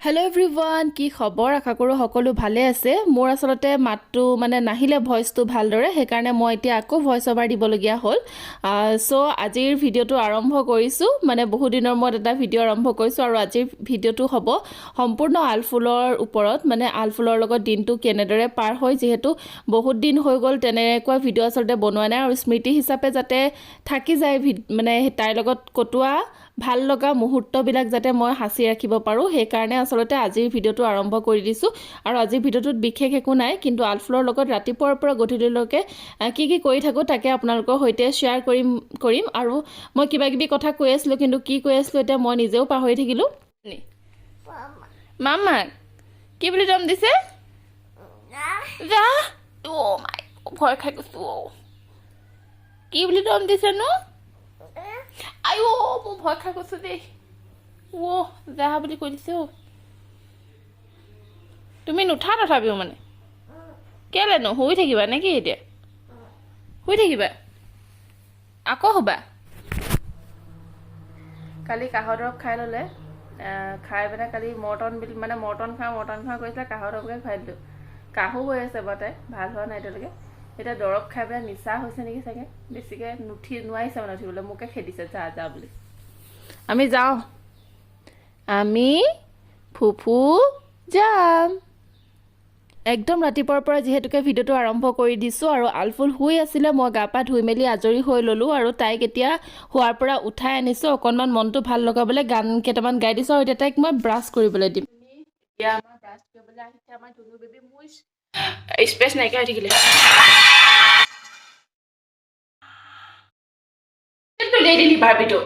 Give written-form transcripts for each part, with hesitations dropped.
Hello' everyone, কি খবৰ? আশা কৰোঁ সকলো ভালে আছে। মোৰ আচলতে মাতটো নাহিলে ভইচটো ভালদৰে, সেইকাৰণে মই এতিয়া আকৌ ভইচ অভাৰ দিবলগীয়া হ'ল। আজিৰ ভিডিঅ'টো আৰম্ভ কৰিছোঁ। বহুত দিনৰ মূৰত এটা ভিডিঅ' আৰম্ভ কৰিছোঁ আৰু আজিৰ ভিডিঅ'টো হ'ব সম্পূৰ্ণ আলফুলৰ ওপৰত। আলফুলৰ লগত দিনটো কেনেদৰে পাৰ হয়, যিহেতু বহুত দিন হৈ গ'ল তেনেকুৱা ভিডিঅ' আচলতে বনোৱা নাই, আৰু স্মৃতি হিচাপে যাতে থাকি যায় তাইৰ লগত কটোৱা ভাল লগা মুহূৰ্তবিলাক যাতে মই সাঁচি ৰাখিব পাৰোঁ, সেইকাৰণে আচলতে আজিৰ ভিডিঅ'টো আৰম্ভ কৰি দিছোঁ। আৰু আজিৰ ভিডিঅ'টোত বিশেষ একো নাই, কিন্তু আলফুলৰ লগত ৰাতিপুৱাৰ পৰা গধূলিলৈকে কি কি কৰি থাকোঁ তাকে আপোনালোকৰ সৈতে শ্বেয়াৰ কৰিম। আৰু মই কিবা কিবি কথা কৈ আছিলোঁ, কিন্তু কি কৈ আছিলোঁ এতিয়া মই নিজেও পাহৰি থাকিলোঁ। মামাক কি বুলি দম দিছে? যা। মাই ভয় খাই গৈছোঁ। কি বুলি দম দিছেনো? আইঅ, মই ভয় খাই গৈছোঁ দেই। যা বুলি কৈ দিছে। তুমি নুঠা তথাপিও কেলেনো? শুই থাকিবা নেকি এতিয়া? শুই থাকিবা আকৌ শুবা? কালি কাহৰ দৰৱ খাই ল'লে, খাই পেলাই কালি মৰ্টন খাওঁ কৰিছিলে, কাহৰ দৰৱকে খুৱাই দিলোঁ। কাহো হৈ আছে বাৰু, তাই ভাল হোৱা নাই এতিয়ালৈকে। এতিয়া দৰৱ খাই পেলাই নিচা হৈছে নেকি চাগে, বেছিকৈ নোৱাৰিছে উঠিবলৈ। মোকে খেদিছে যা বুলি। আমি যাওঁ, আমি ফুফু যাম। একদম ৰাতিপুৱাৰ পৰা যিহেতুকে ভিডিঅ'টো আৰম্ভ কৰি দিছোঁ, আৰু আলফুল শুই আছিলে। মই গা পা ধুই মেলি আজৰি হৈ ল'লোঁ, আৰু তাইক এতিয়া শোৱাৰ পৰা উঠাই আনিছোঁ। অকণমান মনটো ভাল লগাবলৈ গান কেইটামান গাই দিছোঁ, আৰু এতিয়া তাইক মই ব্ৰাছ কৰিবলৈ দিম। এতিয়া আমাৰ ব্ৰাছ কৰিবলৈ আহিছে আমাৰ ধুনু বেবী। মোৰ স্পেচ নাইকিয়া হৈ থাকিলে। বাৰ্বিটো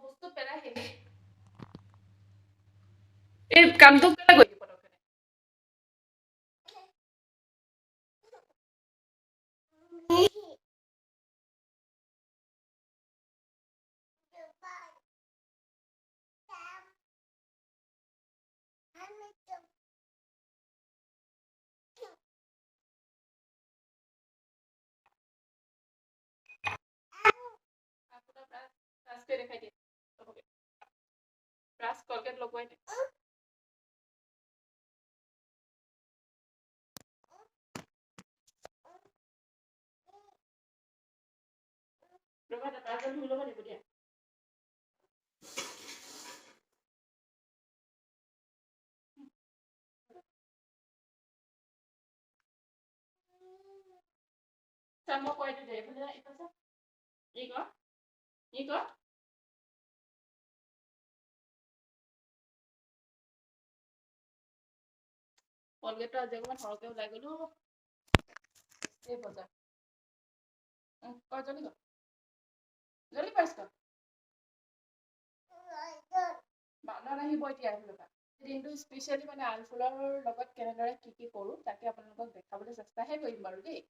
বস্তু পেলাই এই কামটো কেলে কৰি দেখাই দিয়ে? ব্ৰাছ কলগেট লগোৱাই নাই। ৰবা, ব্ৰাছডাল ধুই ল'ব লাগিব দিয়া। মই কৈ দিওঁ দে, ই কৰ কলগেটটো আজি অকণমান সৰহকৈ ওলাই গ'লো। এই বজাৰ জলদি ব্ৰাছ কৰ। বান্দৰ আহিব এতিয়া আহিব। দিনটো স্পেচিয়েলি আলফুলৰ লগত কেনেদৰে কি কৰোঁ তাকে আপোনালোকক দেখাবলৈ চেষ্টাহে কৰিম বাৰু দেই।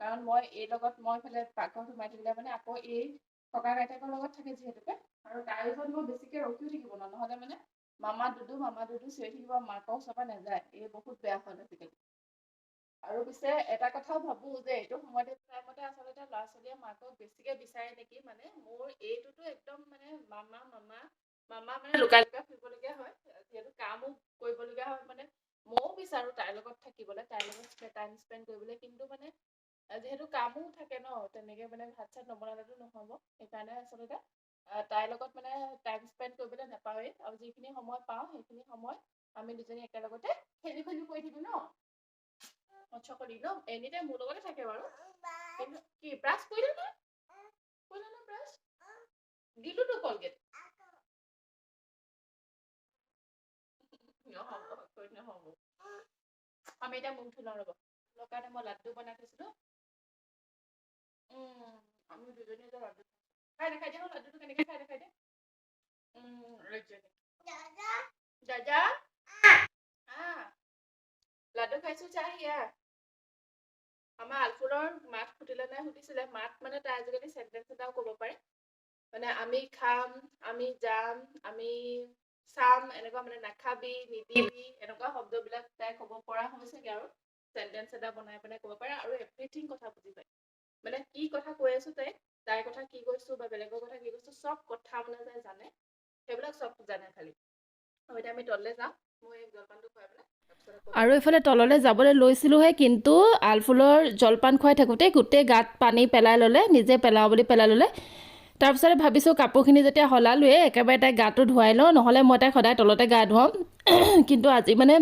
কাৰণ মই এইফালে পাকঘৰত সোমাই থাকিলে আকৌ এই ককা আইতাকৰ লগত থাকে যিহেতুকে, আৰু তাইৰ ওচৰত মই বেছিকৈ ৰখিও থাকিব নোৱাৰোঁ, নহ'লে মামা দুদু চিঞৰি থাকিব, মাকৰ ওচৰৰ পৰা নাযায়। এই বহুত বেয়া হ'ল আজিকালি। আৰু পিছে এটা কথাও ভাবোঁ যে এইটো টাইমতে আচলতে ল'ৰা ছোৱালীয়ে মাকক বেছিকৈ বিচাৰে নেকি। মোৰ এইটোতো একদম মামা লুকাই লুকাই ফুৰিবলগীয়া হয়, যিহেতু কামো কৰিবলগীয়া হয়। ময়ো বিচাৰোঁ তাইৰ লগত থাকিবলৈ, তাইৰ লগত টাইম স্পেণ্ড কৰিবলৈ, কিন্তু যিহেতু কামো থাকে ন, তেনেকে ভাত চাত নবনালেতো নহ'ব। সেইকাৰণে আচলতে তাইৰ লগত টাইম স্পেণ্ড কৰিবলৈ নাপাওঁৱেই, আৰু যিখিনি সময় পাওঁ সেইখিনি সময় আমি দুজনী একেলগতে খেলি কৰি থাকো ন। এনি টাইম মোৰ লগতে থাকে বাৰু। কিন্তু কি ব্ৰাছ কৰিলে নে? ব্ৰাছ দিলোতো কলগেট। নহ'ব। আমি এতিয়া মুখ ধুই লওঁ ৰ'ব। মোৰ কাৰণে মই লাড্ডু বনাই থৈছিলোঁ। আমি দুজনী যে লাড্ডু খাই দেখাই দিয়া, লাড্ডুটো কেনেকৈ খাই দেখাই দিয়া। দাদা লাড্ডু খাইছোঁ, চা হিয়া। আমাৰ আলফুলৰ মাত ফুটিলে নাই সুধিছিলে। মাত তাই আজিকালি চেণ্টেঞ্চ এটাও ক'ব পাৰে। আমি খাম, আমি যাম, আমি চাম, এনেকুৱা নাখাবি, নিদিবি, এনেকুৱা শব্দবিলাক তাই ক'ব পৰা হৈছেগে আৰু চেণ্টেঞ্চ এটা বনাই পেলাই ক'ব পাৰে, আৰু এভৰিথিং কথা বুজি পায়। কি কথা কৈ আছোঁ তাইৰ কথা কি কৈছোঁ বা বেলেগৰ কথা কি কৈছোঁ, চব কথা তাই জানে। সেইবিলাক চব জানে। খালি এতিয়া আমি তললৈ যাওঁ, মই জলপানটো খুৱাই পেলাই আৰু এইফালে তললৈ যাবলৈ লৈছিলোঁহে, কিন্তু আলফুলৰ জলপান খুৱাই থাকোঁতে গোটেই গাত পানী পেলাই ল'লে, নিজে পেলাওঁ বুলি পেলাই ল'লে। তাৰপিছতে ভাবিছোঁ কাপোৰখিনি যেতিয়া সলালোৱে একেবাৰে তাইক গাটো ধুৱাই লওঁ, নহ'লে মই তাইক সদায় তলতে গা ধুৱাম। কিন্তু আজি মানে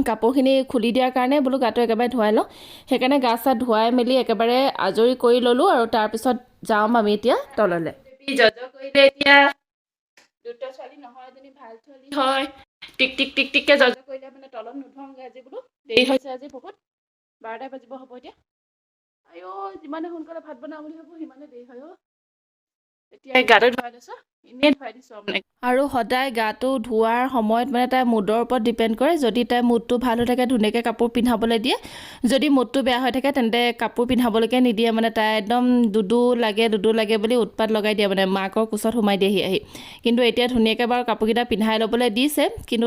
কাপোৰখিনি খুলি দিয়াৰ কাৰণে বোলো গাটো একেবাৰে ধুৱাই লওঁ, সেইকাৰণে গা চা ধুৱাই মেলি একেবাৰে আজৰি কৰি ল'লোঁ। আৰু তাৰপিছত যাম আমি এতিয়া তললৈ। জজ কৰিলে এতিয়া দুটা ছোৱালী নহয়, এজনী ভাল ছোৱালী হয়। টিক টিক টিক টিককৈ জজ কৰিলে মানে তলত নুঠওঁগৈ আজি বোলো, দেৰি হৈছে আজি বহুত, 12টা বাজিব হ'ব এতিয়া। আইঅ যিমানে সোনকালে ভাত বনাওঁ বুলি ভাবোঁ সিমানে দেৰি হয় অ'। এতিয়া গাটো ধুৱাই লৈছোঁ, এনেই ধুৱাই দিছোঁ আপোনাক। আৰু সদায় গাটো ধোৱাৰ সময়ত মানে তাইৰ মুডৰ ওপৰত ডিপেণ্ড কৰে। যদি তাইৰ মুডটো ভাল হৈ থাকে ধুনীয়াকৈ কাপোৰ পিন্ধাবলৈ দিয়ে, যদি মুডটো বেয়া হৈ থাকে তেন্তে কাপোৰ পিন্ধাবলৈকে নিদিয়ে। মানে তাই একদম দুদু লাগে বুলি উৎপাত লগাই দিয়ে, মানে মাকৰ কোচত সোমাই দিয়েহি আহি। কিন্তু এতিয়া ধুনীয়াকৈ বাৰু কাপোৰকেইটা পিন্ধাই ল'বলৈ দিছে, কিন্তু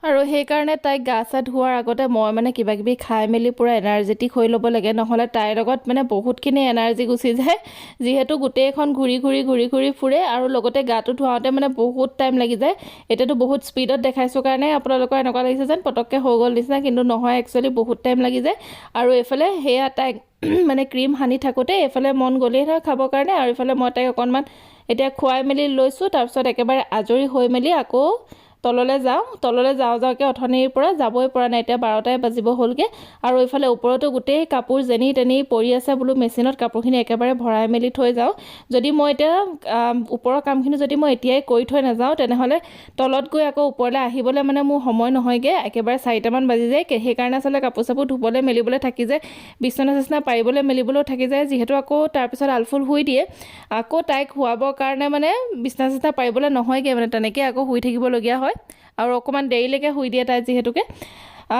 আৰু সেইকাৰণে তাইক গা চা ধোৱাৰ আগতে মই মানে কিবাকিবি খাই মেলি পূৰা এনাৰ্জেটিক হৈ ল'ব লাগে, নহ'লে তাইৰ লগত মানে বহুতখিনি এনাৰ্জি গুচি যায়। যিহেতু গোটেইখন ঘূৰি ফুৰে আৰু লগতে গাটো ধুৱাওঁতে মানে বহুত টাইম লাগি যায়। এতিয়াতো বহুত স্পীডত দেখাইছোঁ কাৰণে আপোনালোকৰ এনেকুৱা লাগিছে যেন পটককৈ হৈ গ'ল নিচিনা, কিন্তু নহয়, একচুৱেলি বহুত টাইম লাগি যায়। আৰু এইফালে সেয়া তাইক মানে ক্ৰীম সানি থাকোঁতে এইফালে মন গ'লেই নহয় খাবৰ কাৰণে, আৰু এইফালে মই তাইক অকণমান এতিয়া খুৱাই মেলি লৈছোঁ। তাৰপিছত একেবাৰে আজৰি হৈ মেলি আকৌ তললৈ যাওঁকৈ অথনিৰ পৰা যাবই পৰা নাই, এতিয়া 12টাই বাজিব হ'লগৈ। আৰু এইফালে ওপৰতো গোটেই কাপোৰ যেনি তেনি পৰি আছে, বোলো মেচিনত কাপোৰখিনি একেবাৰে ভৰাই মেলি থৈ যাওঁ। যদি মই এতিয়া ওপৰৰ কামখিনি যদি মই এতিয়াই কৰি থৈ নাযাওঁ, তেনেহ'লে তলত গৈ আকৌ ওপৰলৈ আহিবলৈ মানে মোৰ সময় নহয়গৈ, একেবাৰে 4টামান বাজি যায়। সেইকাৰণে আচলতে কাপোৰ চাপোৰ ধুবলৈ মেলিবলৈ থাকি যায়, বিচনা চিচনা পাৰিবলৈ মেলিবলৈও থাকি যায়। যিহেতু আকৌ তাৰপিছত আলফুল শুই দিয়ে, আকৌ তাইক শুৱাবৰ কাৰণে মানে বিচনা চিচনা পাৰিবলৈ নহয়গৈ, মানে তেনেকৈ আকৌ শুই থাকিবলগীয়া হয়। আৰু অকণমান দেৰিলৈকে শুই দিয়ে তাই যিহেতুকে।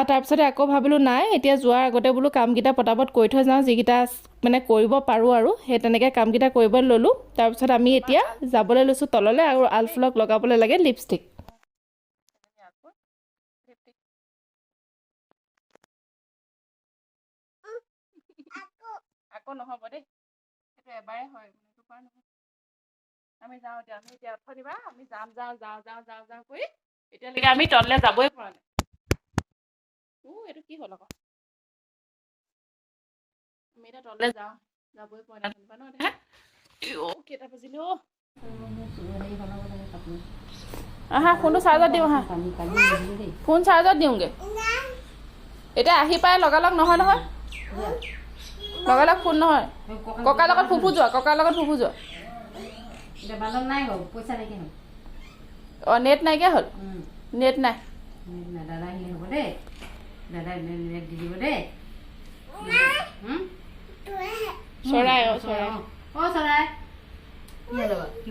তাৰপিছতে আকৌ ভাবিলোঁ নাই, এতিয়া যোৱাৰ আগতে বোলো কামকেইটা পটাপট কৰি থৈ যাওঁ, যিকেইটা মানে কৰিব পাৰোঁ আৰু সেই তেনেকৈ কামকেইটা কৰিবলৈ ল'লোঁ। তাৰপিছত আমি এতিয়া যাবলৈ লৈছোঁ তললৈ, আৰু আলফুলক লগাবলৈ লাগে লিপষ্টিক। আকৌ নহ'ব দেই, সেইটো এবাৰে হয়, দুবাৰ নহয়। আমি যাওঁ এতিয়া, উঠো দিবা, আমি যাওঁ কৰি এতিয়ালৈকে আমি তললৈ যাবই পৰা নাই। এইটো কি হ'ল আকৌ, আমি এতিয়া তললৈ যাবই পৰা নাই ন দেহা। কেইটা বাজিলে অ', আহা ফোনটো চাৰ্জত দিওঁ, আহা ফোন চাৰ্জত দিওঁগৈ। এতিয়া আহি পাই লগালগ নহয়, লগালগ ফোন নহয়। ককাৰ লগত ফুফু যোৱা, অঁ নেট নাইকিয়া হ'ল, নেট নাই। চৰাই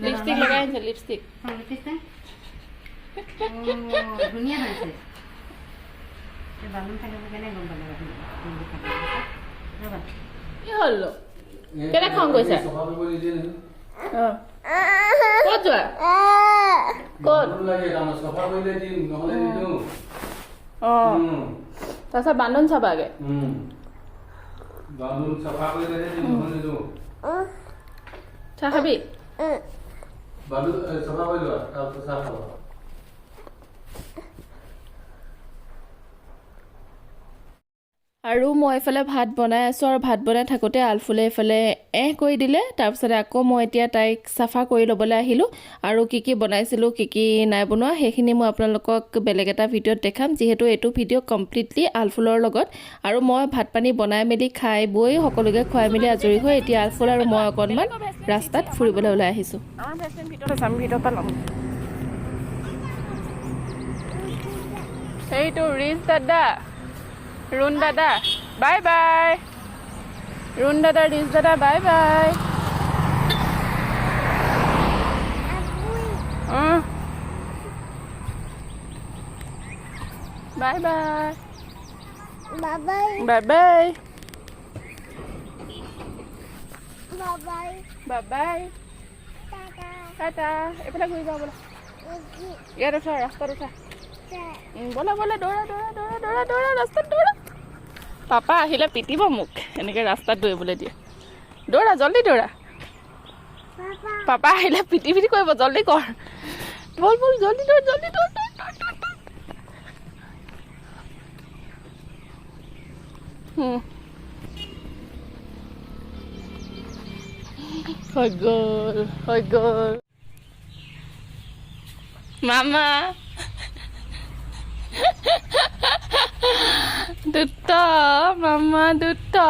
লিপষ্টিক লগাই আনিছে, লিপষ্টিক ধুনীয়া হৈছে। কি হ'ল কেনে খং গৈছা? ক'ত যোৱা? ক'ত? অঁ তাৰপিছত বান্ধোন চাবাগে। চাহ খাবি? আৰু মই এইফালে ভাত বনাই আছোঁ, আৰু ভাত বনাই থাকোঁতে আলফুলে এইফালে কৰি দিলে। তাৰপিছতে আকৌ মই এতিয়া তাইক চাফা কৰি ল'বলৈ আহিলোঁ, আৰু কি বনাইছিলোঁ, কি নাই বনোৱা সেইখিনি মই আপোনালোকক বেলেগ এটা ভিডিঅ'ত দেখাম, যিহেতু এইটো ভিডিঅ' কমপ্লিটলি আলফুলৰ লগত। আৰু মই ভাত পানী বনাই মেলি খাই বৈ সকলোকে খুৱাই মেলি আজৰি হৈ এতিয়া আলফুল আৰু মই অকণমান ৰাস্তাত ফুৰিবলৈ ওলাই আহিছোঁ। সেইটো ৰিজ দাদা, ৰুণ দাদা বাই বাই, ৰুণ দাদা, ৰিজ দাদা bye bye. Bye bye, bye bye, bye bye, Tata. এইফালে ঘূৰি যাওঁ ব'লা, ইয়াত উঠা, ৰাস্তাত উঠা, ব'লা দৌৰা ৰাস্তাত দৌৰা। পাপা আহিলে পিটিব মোক, এনেকৈ ৰাস্তাত দৌৰিবলৈ দিয়ে। দৌৰা জল্দি দৌৰা, পাপা আহিলে পিটি কৰিব, জল্দি কৰ, বল জল্দি দৌৰ। হৈ গ'ল মামা দুটা মামা দুটা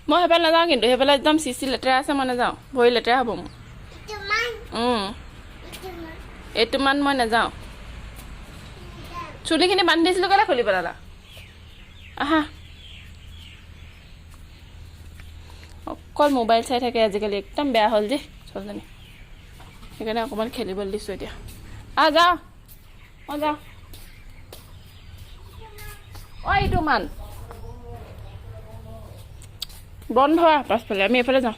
মই সেইফালে নাযাওঁ কিন্তু সেইফালে একদম চিচি লেতেৰা আছে মই নাযাওঁ ভৰি লেতেৰা হ'ব মোৰ এইটো মান মই নাযাওঁ চুলিখিনি বান্ধি দিছিলোঁ কেলৈ খুলি পেলালা আহা অকল মোবাইল চাই থাকে আজিকালি একদম বেয়া হ'ল যে ছোৱালীজনী সেইকাৰণে অকণমান খেলিবলৈ দিছোঁ এতিয়া যাওঁ মই যাওঁ এইটো মান বন্ধ পাছফালে আমি এইফালে যাওঁ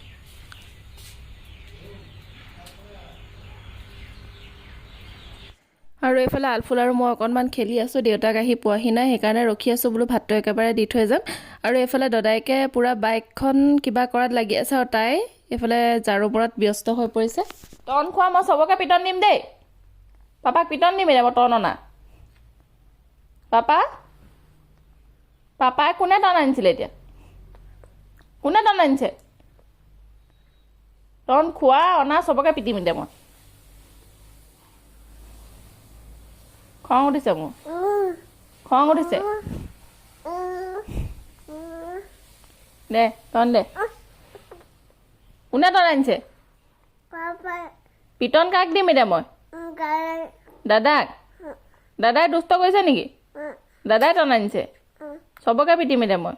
আৰু এইফালে আলফুল আৰু মই অকণমান খেলি আছোঁ দেউতাক আহি পোৱাহি নাই সেইকাৰণে ৰখি আছোঁ বোলো ভাতটো একেবাৰে দি থৈ যাম আৰু এইফালে দদাইকে পূৰা বাইকখন কিবা কৰাত লাগি আছে আৰু তাই এইফালে ঝাৰু মৰাত ব্যস্ত হৈ পৰিছে টন খোৱা মই চবকে পিটন দিম দেই পাপাক পিটন দিম এতিয়া মই টন অনা পাপাই কোনে টন আনিছিলে এতিয়া কোনে টন আনিছে টন খোৱা অনা চবকে পিটিম এতিয়া মই খং উঠিছে মোৰ খং উঠিছে দে টন দে কোনে টন আনিছে পিটন কাক দিম এতিয়া মই দাদাই দুষ্ট কৰিছে নেকি দাদাই টন আনিছে চবকে পিটিম এতিয়া মই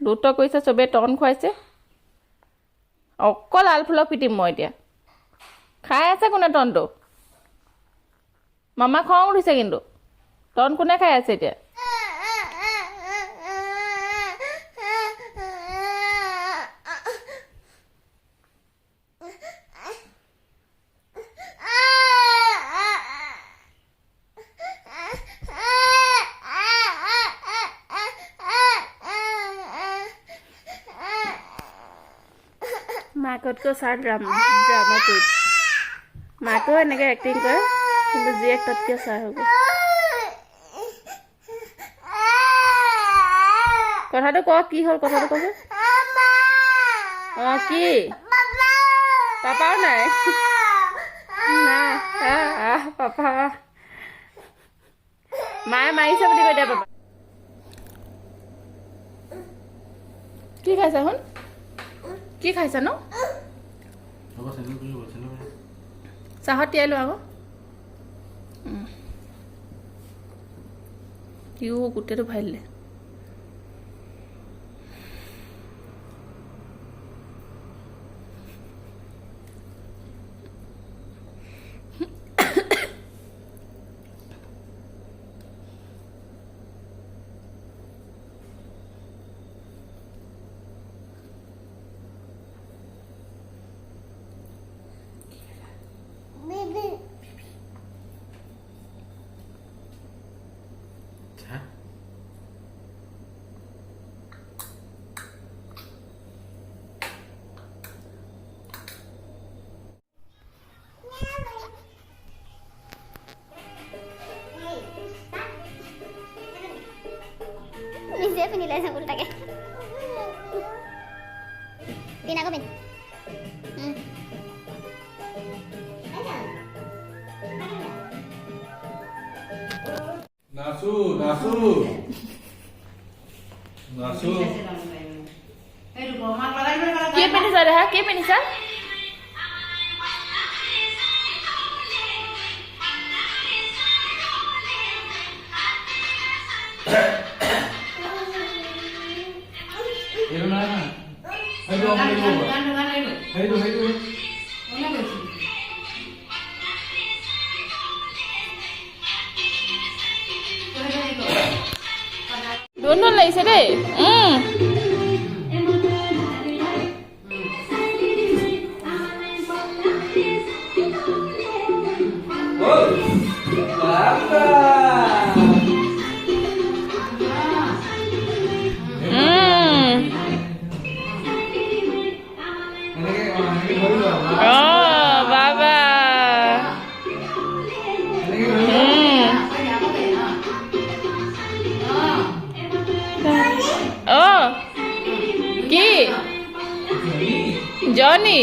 দুষ্ট কৰিছে চবেই টন খুৱাইছে অকল আলফুলক পিটিম মই এতিয়া খাই আছে কোনে টনটো মামা খং উঠিছে কিন্তু টন কোনে খাই আছে এতিয়া মাকতকৈ চাৰ ড্ৰামা কৰি মাকেও এনেকৈ এক্টিং কৰে কিন্তু জীয়েক তাতকৈ চাৰ হ'ব কথাটো ক কি হ'ল কথাটো কচোন কি পাপাও নাই পাপা মায়ে মাৰিছে বুলি কৈ দিয়া পাপা কি খাইছা শুন কি খাইছা ন চাহত তিয়াই লোৱা আকৌ ইও গোটেইটো ভাই দিলে Saya penilaian sama udah kayak. Pin aku pin. Nasu. কি পিন্ধিছা দেহা কি পিন্ধিছা Itu mana? Itu apa itu? Itu. Dono লাগিছে দেই বাবা কি জনি